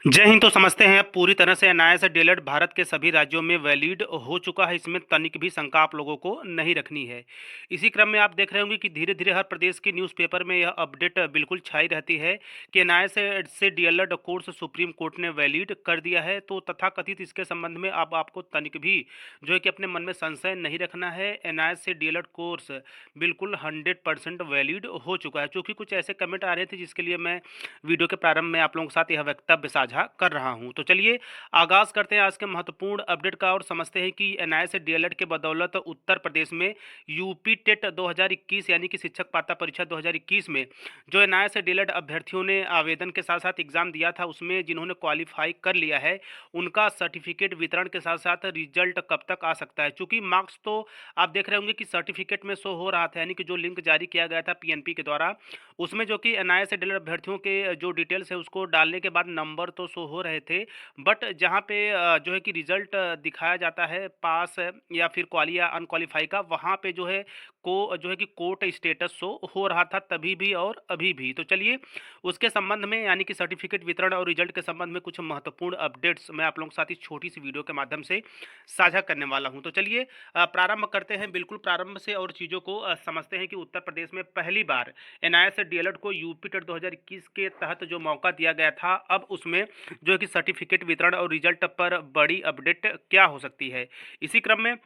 जय हिंद। तो समझते हैं अब पूरी तरह से एनआईए डीएलएड भारत के सभी राज्यों में वैलिड हो चुका है। इसमें तनिक भी शंका आप लोगों को नहीं रखनी है। इसी क्रम में आप देख रहे होंगे कि धीरे धीरे हर प्रदेश की न्यूज़पेपर में यह अपडेट बिल्कुल छाई रहती है कि एनआईए से डीएलएड कोर्स सुप्रीम कोर्ट ने वैलिड कर दिया है। तो तथाकथित इसके संबंध में अब आपको तनिक भी जो है कि अपने मन में संशय नहीं रखना है। एनआईए से डीएलएड कोर्स बिल्कुल 100% वैलिड हो चुका है। चूँकि कुछ ऐसे कमेंट आ रहे थे जिसके लिए मैं वीडियो के प्रारंभ में आप लोगों के साथ यह वक्तव्य साझा कर रहा हूं। तो चलिए आगाज करते हैं आज के महत्वपूर्ण अपडेट का और समझते हैं कि एनआईए से डीएलएड के बदौलत उत्तर प्रदेश में यूपी टेट 2021 यानी कि शिक्षक पात्रता परीक्षा 2021 में जो एनआईए से डीएलएड अभ्यर्थियों ने आवेदन के साथ साथ एग्जाम दिया था, उसमें जिन्होंने क्वालिफाई कर लिया है उनका सर्टिफिकेट वितरण के साथ साथ रिजल्ट कब तक आ सकता है। चूंकि मार्क्स तो आप देख रहे होंगे कि सर्टिफिकेट में शो हो रहा था, यानी कि जो लिंक जारी किया गया था पीएनपी के द्वारा, उसमें जो कि एनआईए से डीएलएड अभ्यर्थियों के जो डिटेल्स है उसको डालने के बाद नंबर तो शो हो रहे थे, बट जहाँ पे जो है कि रिजल्ट दिखाया जाता है पास या फिर क्वाली या अनक्वालीफाई का, वहाँ पे जो है कि कोर्ट स्टेटस शो हो रहा था तभी भी और अभी भी। तो चलिए उसके संबंध में यानी कि सर्टिफिकेट वितरण और रिजल्ट के संबंध में कुछ महत्वपूर्ण अपडेट्स मैं आप लोगों के साथ इस छोटी सी वीडियो के माध्यम से साझा करने वाला हूं। तो चलिए प्रारंभ करते हैं बिल्कुल प्रारंभ से और चीज़ों को समझते हैं कि उत्तर प्रदेश में पहली बार एनआईए से डीएलएड को यूपी टेट 2021 के तहत जो मौका दिया गया था, अब उसमें जो है कि सर्टिफिकेट वितरण और रिजल्ट पर बड़ी अपडेट क्या हो सकती है। इसी क्रम में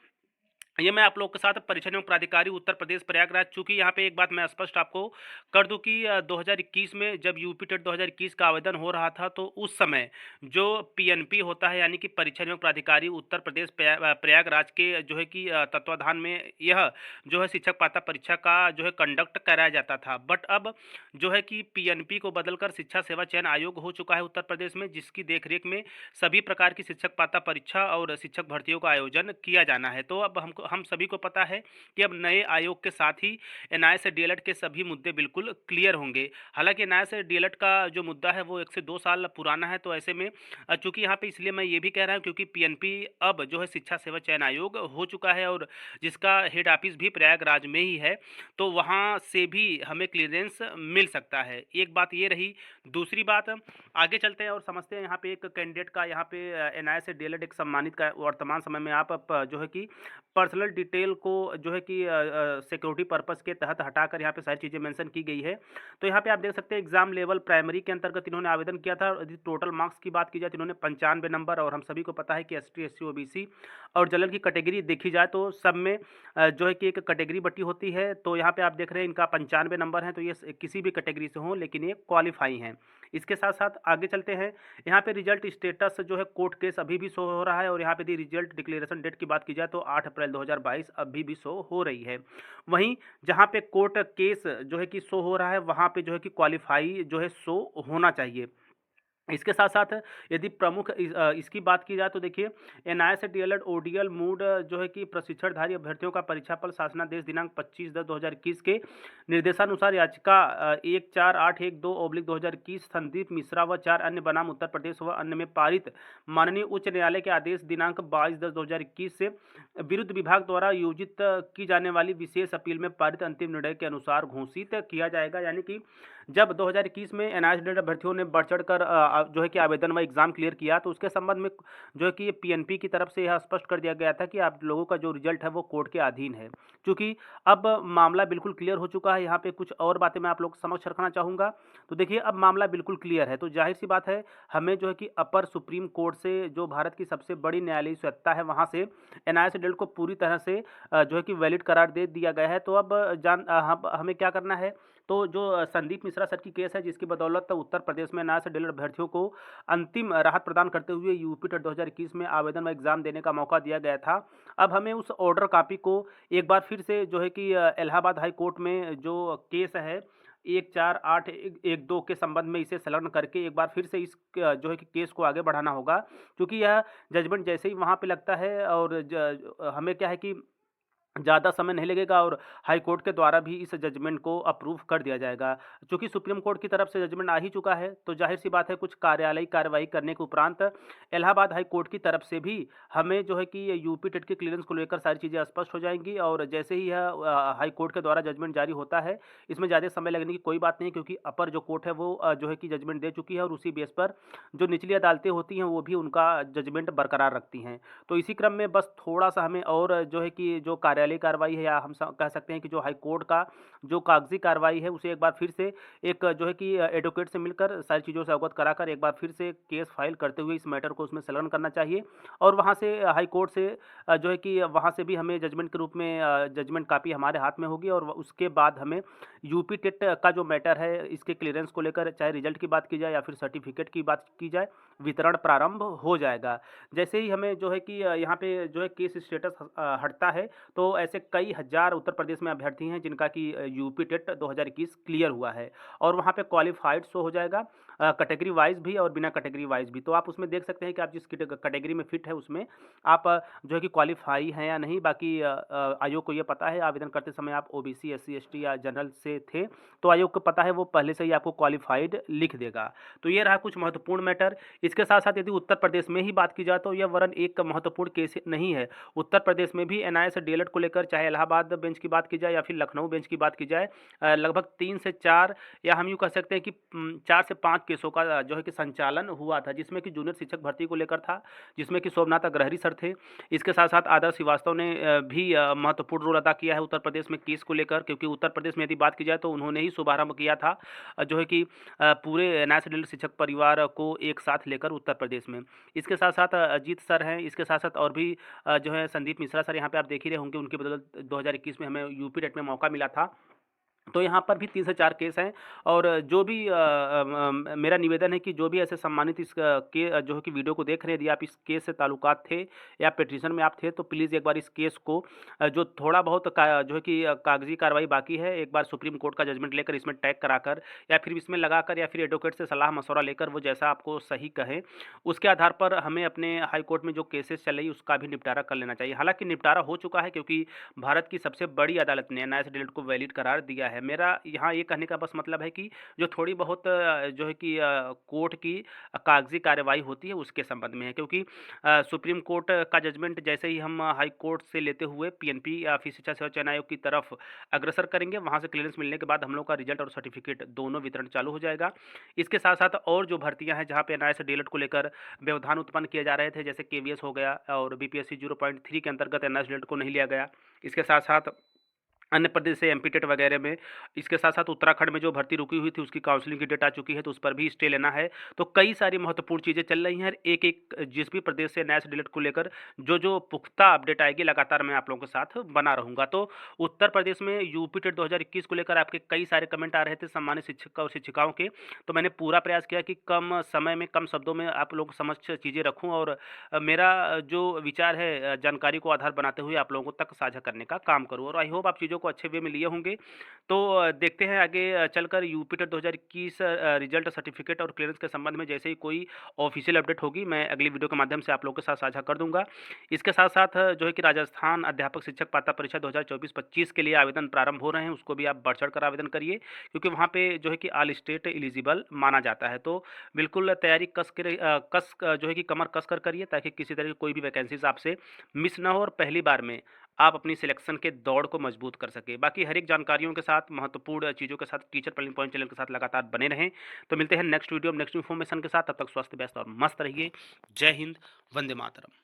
ये मैं आप लोगों के साथ परीक्षा एवं प्राधिकारी उत्तर प्रदेश प्रयागराज, चूंकि यहाँ पे एक बात मैं स्पष्ट आपको कर दूं कि 2021 में जब यूपी टेट 2021 का आवेदन हो रहा था तो उस समय जो पीएनपी होता है यानी कि परीक्षा एवं प्राधिकारी उत्तर प्रदेश प्रयागराज के जो है कि तत्वाधान में यह जो है शिक्षक पात्रता परीक्षा का जो है कंडक्ट कराया जाता था। बट अब जो है कि पीएनपी को बदलकर शिक्षा सेवा चयन आयोग हो चुका है उत्तर प्रदेश में, जिसकी देखरेख में सभी प्रकार की शिक्षक पात्रता परीक्षा और शिक्षक भर्तियों का आयोजन किया जाना है। तो अब हम सभी को पता है कि अब नए आयोग के साथ ही एनआईए से डीएलएड के सभी मुद्दे बिल्कुल क्लियर होंगे। हालांकि एनआईए से डीएलएड का जो मुद्दा है वो 1 से 2 साल पुराना है। तो ऐसे में चूंकि यहाँ पे इसलिए मैं ये भी कह रहा हूँ क्योंकि पीएनपी अब जो है शिक्षा सेवा चयन आयोग हो चुका है और जिसका हेड ऑफिस भी प्रयागराज में ही है, तो वहाँ से भी हमें क्लियरेंस मिल सकता है। एक बात ये रही। दूसरी बात, आगे चलते हैं और समझते हैं यहाँ पे एक कैंडिडेट का यहाँ पे एनआईए से डीएलएड एक सम्मानित का वर्तमान समय में आप जो है कि पर्सनल डिटेल को जो है कि सिक्योरिटी पर्पस के तहत हटाकर यहाँ पे सारी चीज़ें मेंशन की गई है। तो यहाँ पे आप देख सकते हैं एग्जाम लेवल प्राइमरी के अंतर्गत इन्होंने आवेदन किया था। यदि टोटल मार्क्स की बात की जाए तो इन्होंने 95 नंबर, और हम सभी को पता है कि एसटी एससी ओबीसी और जनरल की कैटेगरी देखी जाए तो सब में जो है कि एक कैटेगरी बटी होती है। तो यहाँ पे आप देख रहे हैं इनका 95 नंबर है, तो ये किसी भी कैटेगरी से हों लेकिन ये क्वालिफाई हैं। इसके साथ साथ आगे चलते हैं। यहाँ पे रिजल्ट स्टेटस जो है कोर्ट केस अभी भी शो हो रहा है, और यहाँ पे यदि रिजल्ट डिक्लेरेशन डेट की बात की जाए तो 8 अप्रैल 2022 अभी भी शो हो रही है। वहीं जहाँ पे कोर्ट केस जो है कि शो हो रहा है वहाँ पे जो है कि क्वालिफाई जो है शो होना चाहिए। इसके साथ साथ यदि प्रमुख इसकी बात की जाए तो देखिए एनआईए से डीएलएड ओडीएल मूड जो है कि प्रशिक्षणधारी अभ्यर्थियों का परीक्षा फल शासनादेश दिनांक 25/10/2021 के निर्देशानुसार याचिका 14812/2021 संदीप मिश्रा व 4 अन्य बनाम उत्तर प्रदेश व अन्य में पारित माननीय उच्च न्यायालय के आदेश दिनांक 22/10/2021 से विरुद्ध विभाग द्वारा योजित की जाने वाली विशेष अपील में पारित अंतिम निर्णय के अनुसार घोषित किया जाएगा। यानी कि जब 2021 में एनआईए से अभ्यर्थियों ने बढ़ चढ़कर जो है कि आवेदन व एग्जाम क्लियर किया, तो उसके संबंध में जो है कि पीएनपी की तरफ से यह स्पष्ट कर दिया गया था कि आप लोगों का जो रिजल्ट है वो कोर्ट के अधीन है। क्योंकि अब मामला बिल्कुल क्लियर हो चुका है। यहाँ पे कुछ और बातें मैं आप लोग समक्ष रखना चाहूँगा। तो देखिए अब मामला बिल्कुल क्लियर है, तो जाहिर सी बात है हमें जो है कि अपर सुप्रीम कोर्ट से, जो भारत की सबसे बड़ी न्यायालयीय सत्ता है, वहाँ से एनआईए से डीएलएड को पूरी तरह से जो है कि वैलिड करार दे दिया गया है। तो अब हमें क्या करना है, तो जो संदीप मिश्रा सर की केस है जिसकी बदौलत उत्तर प्रदेश में एनआईए से डीएलएड अभ्यर्थियों को अंतिम राहत प्रदान करते हुए यूपी टेट 2021 में आवेदन व एग्जाम देने का मौका दिया गया था। अब हमें उस ऑर्डर कॉपी को एक बार फिर से जो है कि इलाहाबाद हाई कोर्ट में जो केस है 14812 के संबंध में इसे संलग्न करके एक बार फिर से इस जो है कि केस को आगे बढ़ाना होगा, क्योंकि यह जजमेंट जैसे ही वहाँ पे लगता है और हमें क्या है कि ज़्यादा समय नहीं लगेगा और हाई कोर्ट के द्वारा भी इस जजमेंट को अप्रूव कर दिया जाएगा। चूँकि सुप्रीम कोर्ट की तरफ से जजमेंट आ ही चुका है, तो ज़ाहिर-सी बात है कुछ कार्यालयी कार्रवाई करने के उपरांत इलाहाबाद हाई कोर्ट की तरफ से भी हमें जो है कि ये यूपी टेट के क्लीयरेंस को लेकर सारी चीज़ें स्पष्ट हो जाएँगी और जैसे ही यह हाई कोर्ट के द्वारा जजमेंट जारी होता है, इसमें ज़्यादा समय लगने की कोई बात नहीं क्योंकि अपर जो कोर्ट है वो जो है कि जजमेंट दे चुकी है और उसी बेस पर जो निचली अदालतें होती हैं, वो भी उनका जजमेंट बरकरार रखती हैं। तो इसी क्रम में बस थोड़ा-सा हमें और जो है कि जो कार्यालयी कार्रवाई है या हम कह सकते हैं कि जो हाई कोर्ट का जो कागज़ी कार्रवाई है उसे एक बार फिर से एक जो है कि एडवोकेट से मिलकर सारी चीज़ों से अवगत कराकर एक बार फिर से केस फाइल करते हुए इस मैटर को उसमें संलग्न करना चाहिए और वहाँ से हाई कोर्ट से जो है कि वहाँ से भी हमें जजमेंट के रूप में जजमेंट कॉपी हमारे हाथ में होगी और उसके बाद हमें यूपी टेट का जो मैटर है इसके क्लीयरेंस को लेकर चाहे रिजल्ट की बात की जाए या फिर सर्टिफिकेट की बात की जाए, वितरण प्रारंभ हो जाएगा। जैसे ही हमें जो है कि यहाँ पे जो है केस स्टेटस हटता है, तो ऐसे कई हज़ार उत्तर प्रदेश में अभ्यर्थी हैं जिनका कि यूपी टेट 2021 क्लियर हुआ है और वहाँ पे क्वालिफ़ाइड शो हो जाएगा कैटेगरी वाइज़ भी और बिना कैटेगरी वाइज़ भी। तो आप उसमें देख सकते हैं कि आप जिस कैटेगरी में फिट है उसमें आप जो है कि क्वालिफ़ाई हैं या नहीं। बाकी आयोग को ये पता है आवेदन करते समय आप ओबीसी, एससी, एसटी या जनरल से थे, तो आयोग को पता है वो पहले से ही आपको क्वालिफ़ाइड लिख देगा। तो ये रहा कुछ महत्वपूर्ण मैटर। इसके साथ-साथ यदि उत्तर प्रदेश में ही बात की जाए तो यह वरन एक महत्वपूर्ण केस नहीं है। उत्तर प्रदेश में भी एनआईए डीएलएड को लेकर चाहे इलाहाबाद बेंच की बात की जाए या फिर लखनऊ बेंच की बात की जाए, लगभग 3 से 4 या हम यूँ कह सकते हैं कि 4 से 5 केसों का जो है कि संचालन हुआ था, जिसमें कि जूनियर शिक्षक भर्ती को लेकर था, जिसमें कि शोभनाथ अग्रहरि सर थे। इसके साथ-साथ आदर्श श्रीवास्तव ने भी महत्वपूर्ण रोल अदा किया है उत्तर प्रदेश में केस को लेकर, क्योंकि उत्तर प्रदेश में यदि बात की जाए तो उन्होंने ही शुभारंभ किया था जो है कि पूरे एनआईए डीएलएड शिक्षक परिवार को एक साथ लेकर उत्तर प्रदेश में। इसके साथ-साथ अजीत सर हैं, इसके साथ-साथ और भी जो है संदीप मिश्रा सर, यहाँ पे आप देख ही रहे होंगे उनकी बदौलत 2021 में हमें यूपी टेट में मौका मिला था। तो यहाँ पर भी 3 से 4 केस हैं और जो भी मेरा निवेदन है कि जो भी ऐसे सम्मानित इस जो है कि वीडियो को देख रहे हैं, यदि आप इस केस से ताल्लुकात थे या पिटीशन में आप थे, तो प्लीज़ एक बार इस केस को जो थोड़ा बहुत का जो है कि कागज़ी कार्रवाई बाकी है, एक बार सुप्रीम कोर्ट का जजमेंट लेकर इसमें टैग कराकर या फिर इसमें लगाकर या फिर एडवोकेट से सलाह-मशवरा लेकर वो जैसा आपको सही कहें, उसके आधार पर हमें अपने हाई कोर्ट में जो केसेस चल रही है उसका भी निपटारा कर लेना चाहिए। हालाँकि निपटारा हो चुका है क्योंकि भारत की सबसे बड़ी अदालत ने एनआईए डीएलएड को वैलिड करार दिया है। मेरा यहाँ ये कहने का बस मतलब है कि जो थोड़ी बहुत जो है कि कोर्ट की कागज़ी कार्रवाई होती है उसके संबंध में है, क्योंकि सुप्रीम कोर्ट का जजमेंट जैसे ही हम हाई कोर्ट से लेते हुए पीएनपी या फिर शिक्षा सेवा चयन आयोग की तरफ अग्रसर करेंगे, वहाँ से क्लीयरेंस मिलने के बाद हम लोग का रिजल्ट और सर्टिफिकेट दोनों वितरण चालू हो जाएगा। इसके साथ-साथ और जो भर्तियाँ हैं जहाँ पे एनआईए से डीएलएड को लेकर व्यवधान उत्पन्न किए जा रहे थे, जैसे केवीएस हो गया और बीपीएससी 0.3 के अंतर्गत एनआईए से डीएलएड को नहीं लिया गया। इसके साथ-साथ अन्य प्रदेश से एमपी टेट वगैरह में, इसके साथ-साथ उत्तराखंड में जो भर्ती रुकी हुई थी उसकी काउंसलिंग की डेट आ चुकी है, तो उस पर भी स्टे लेना है। तो कई सारी महत्वपूर्ण चीज़ें चल रही हैं और एक-एक जिस भी प्रदेश से एनआईए से डीएलएड को लेकर जो पुख्ता अपडेट आएगी लगातार मैं आप लोगों के साथ बना रहूँगा। तो उत्तर प्रदेश में यूपी टेट 2021 को लेकर आपके कई सारे कमेंट आ रहे थे सम्मानित शिक्षक और शिक्षिकाओं के, तो मैंने पूरा प्रयास किया कि कम समय में, कम शब्दों में आप लोगों के समक्ष चीज़ें रखूँ और मेरा जो विचार है जानकारी को आधार बनाते हुए आप लोगों तक साझा करने का काम करूँ और आई होप आप चीज़ों को अच्छे वे में लिए होंगे। तो देखते हैं आगे चलकर यूपी टेट 2021 रिजल्ट, सर्टिफिकेट और क्लीयरेंस के संबंध में जैसे ही कोई ऑफिशियल अपडेट होगी मैं अगली वीडियो के माध्यम से आप लोगों के साथ साझा कर दूंगा। इसके साथ-साथ जो है कि राजस्थान अध्यापक शिक्षक पात्रता परीक्षा 2024-25 के लिए आवेदन प्रारंभ हो रहे हैं, उसको भी आप बढ़-चढ़ कर आवेदन करिए क्योंकि वहाँ पे जो है कि ऑल स्टेट एलिजिबल माना जाता है। तो बिल्कुल तैयारी जो है कि कमर कस कर करिए ताकि किसी तरह की कोई भी वैकेंसीज़ आपसे मिस ना हो और पहली बार में आप अपनी सिलेक्शन के दौड़ को मजबूत कर सकें। बाकी हर एक जानकारियों के साथ, महत्वपूर्ण चीज़ों के साथ टीचर टर्निंग पॉइंट चैनल के साथ लगातार बने रहें। तो मिलते हैं नेक्स्ट वीडियो में नेक्स्ट इन्फॉर्मेशन के साथ, तब तक स्वस्थ, व्यस्त और मस्त रहिए। जय हिंद, वंदे मातरम।